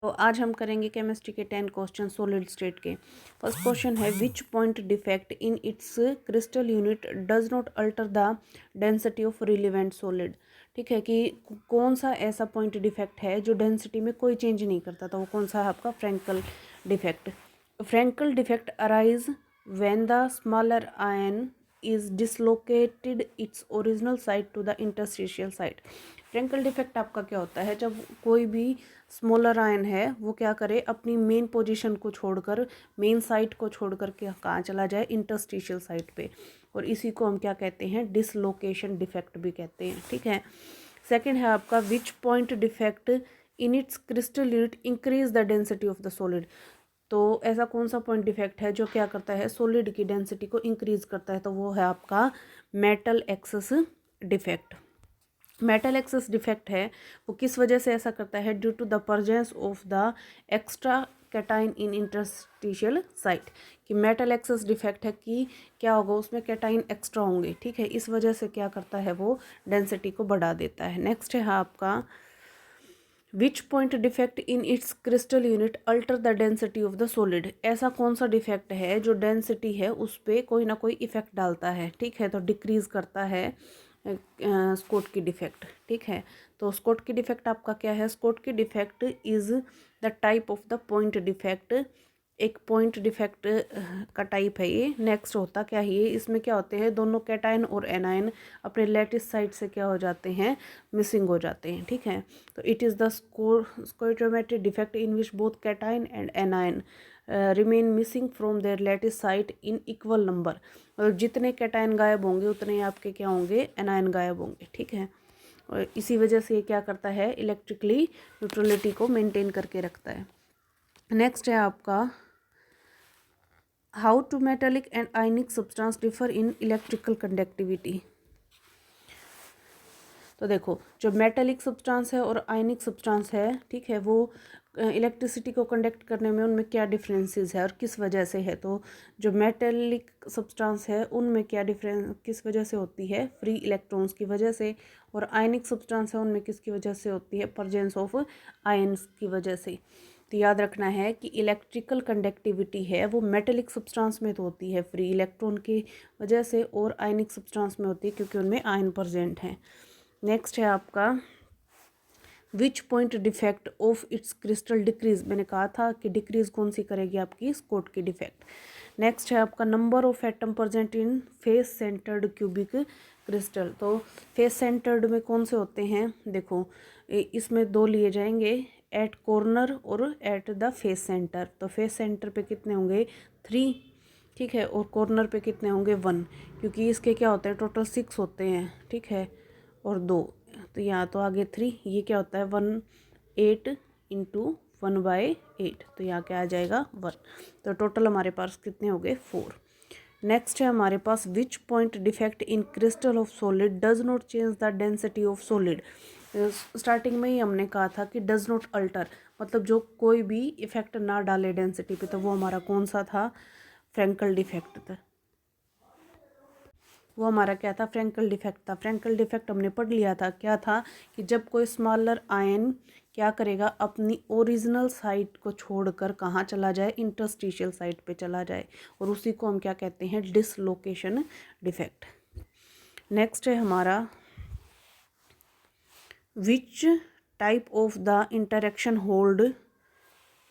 तो आज हम करेंगे केमिस्ट्री के 10 क्वेश्चन सॉलिड स्टेट के। फर्स्ट क्वेश्चन है विच point defect in its crystal unit does not alter the density of relevant solid. ठीक है कि कौन सा ऐसा पॉइंट डिफेक्ट है जो डेंसिटी में कोई चेंज नहीं करता, तो वो कौन सा है आपका Frenkel defect. Frenkel defect arise when the smaller ion is dislocated its original site to the interstitial site। Frenkel defect आपका क्या होता है, जब कोई भी स्मॉलर आयन है वो क्या करे, अपनी मेन पोजीशन को छोड़कर, मेन साइट को छोड़कर के कहाँ चला जाए, इंटरस्टिशियल साइट पे, और इसी को हम क्या कहते हैं, डिसलोकेशन डिफेक्ट भी कहते हैं। ठीक है। सेकंड है आपका विच point defect in its crystal unit increase the density of the solid. तो ऐसा कौन सा पॉइंट डिफेक्ट है जो क्या करता है, सॉलिड की डेंसिटी को इंक्रीज करता है, तो वो है आपका metal excess defect. Metal excess defect है वो किस वजह से ऐसा करता है, due to the presence of the extra cation in interstitial site. कि मेटल एक्सेस डिफेक्ट है कि क्या होगा, उसमें कैटाइन एक्स्ट्रा होंगे। ठीक है, इस वजह से क्या करता है, वो डेंसिटी को बढ़ा देता है। नेक्स्ट है आपका विच point defect in its crystal unit alter the density of the solid. ऐसा कौन सा डिफेक्ट है जो डेंसिटी है उस पर कोई ना कोई इफेक्ट डालता है। ठीक है, तो डिक्रीज करता है स्कोट की डिफेक्ट। ठीक है, तो स्कोट की डिफेक्ट आपका क्या है, स्कोट की defect is the type of the point defect. एक पॉइंट डिफेक्ट का टाइप है ये। नेक्स्ट होता क्या है ये, इसमें क्या होते हैं, दोनों कैटाइन और एनाइन अपने लैटिस साइड से क्या हो जाते हैं, मिसिंग हो जाते हैं। ठीक है, तो it is the stoichiometric defect in which both cation and anion remain missing from their lattice site in equal number. और जितने कैटाइन गायब होंगे उतने आपके क्या होंगे, एनाइन गायब होंगे। ठीक है, और इसी वजह से ये क्या करता है, इलेक्ट्रिकली न्यूट्रलिटी को मेंटेन करके रखता है। नेक्स्ट है आपका how to metallic and ionic substance differ in electrical conductivity. तो देखो, जो मेटेलिक सब्सटेंस है और आयनिक सब्सटेंस है, ठीक है, वो इलेक्ट्रिसिटी को कंडक्ट करने में उनमें क्या डिफरेंसेस है और किस वजह से है। तो जो मेटेलिक सब्सटेंस है उनमें क्या डिफरेंस किस वजह से होती है, फ्री इलेक्ट्रॉन्स की वजह से, और आयनिक सब्सटेंस है उनमें किसकी वजह से होती है, प्रेजेंस ऑफ आयन्स की वजह से। तो याद रखना है कि इलेक्ट्रिकल कंडक्टिविटी है वो मेटेलिक सब्सटेंस में तो होती है फ्री इलेक्ट्रॉन की वजह से, और आयनिक सब्सटेंस में होती है क्योंकि उनमें आयन प्रेजेंट है। नेक्स्ट है आपका विच point defect of its crystal decrease. मैंने कहा था कि डिक्रीज कौन सी करेगी, आपकी स्कोट की डिफेक्ट। नेक्स्ट है आपका number of atom present in face centred cubic crystal. तो फेस सेंटर्ड में कौन से होते हैं, देखो इसमें दो लिए जाएंगे, एट कॉर्नर और एट द फेस सेंटर। तो फेस सेंटर पे कितने होंगे, 3। ठीक है, और कॉर्नर पे कितने होंगे, 1, क्योंकि इसके क्या होते हैं, टोटल 6 होते हैं। ठीक है, और 2, तो यहाँ तो आगे 3, ये क्या होता है 1 8 इंटू 1/8, तो यहाँ क्या आ जाएगा 1। तो टोटल हमारे पास कितने हो गए, 4। नेक्स्ट है हमारे पास which point defect in crystal of solid does not change the density of solid. Starting में ही हमने कहा था कि डज नॉट अल्टर, मतलब जो कोई भी इफेक्ट ना डाले डेंसिटी पे, तो वो हमारा कौन सा था, फ्रैंकल डिफेक्ट था। वो हमारा क्या था, फ्रैंकल डिफेक्ट था। फ्रैंकल डिफेक्ट हमने पढ़ लिया था, क्या था कि जब कोई स्मॉलर आयन क्या करेगा, अपनी ओरिजिनल साइट को छोड़कर कहाँ चला जाए, इंटरस्टिशियल साइट पे चला जाए, और उसी को हम क्या कहते हैं, डिसलोकेशन डिफेक्ट। नेक्स्ट है हमारा which type of the interaction hold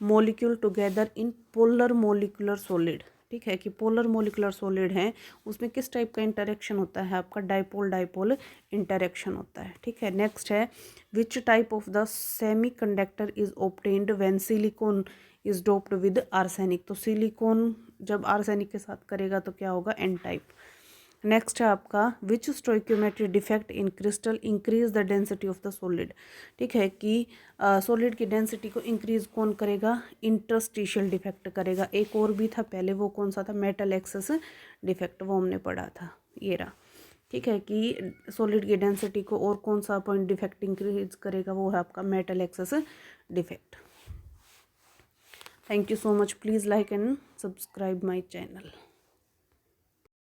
molecule together in polar molecular solid. ठीक है, कि पोलर मोलिकुलर सॉलिड हैं उसमें किस टाइप का इंटरेक्शन होता है, आपका डाइपोल डाइपोल इंटरेक्शन होता है। ठीक है, नेक्स्ट है which type of the semi conductor is obtained when silicon is doped with arsenic. तो सिलिकॉन जब आर्सेनिक के साथ करेगा तो क्या होगा, एन टाइप। नेक्स्ट है आपका which stoichiometric defect in crystal increase the density of the solid. ठीक है, कि सॉलिड की डेंसिटी को इंक्रीज कौन करेगा, इंटरस्टिशियल डिफेक्ट करेगा। एक और भी था पहले, वो कौन सा था, मेटल एक्सेस डिफेक्ट, वो हमने पढ़ा था, ये रहा। ठीक है, कि सॉलिड की डेंसिटी को और कौन सा पॉइंट डिफेक्ट इंक्रीज करेगा, वो है आपका metal excess defect. Thank you so much, please like and subscribe my channel.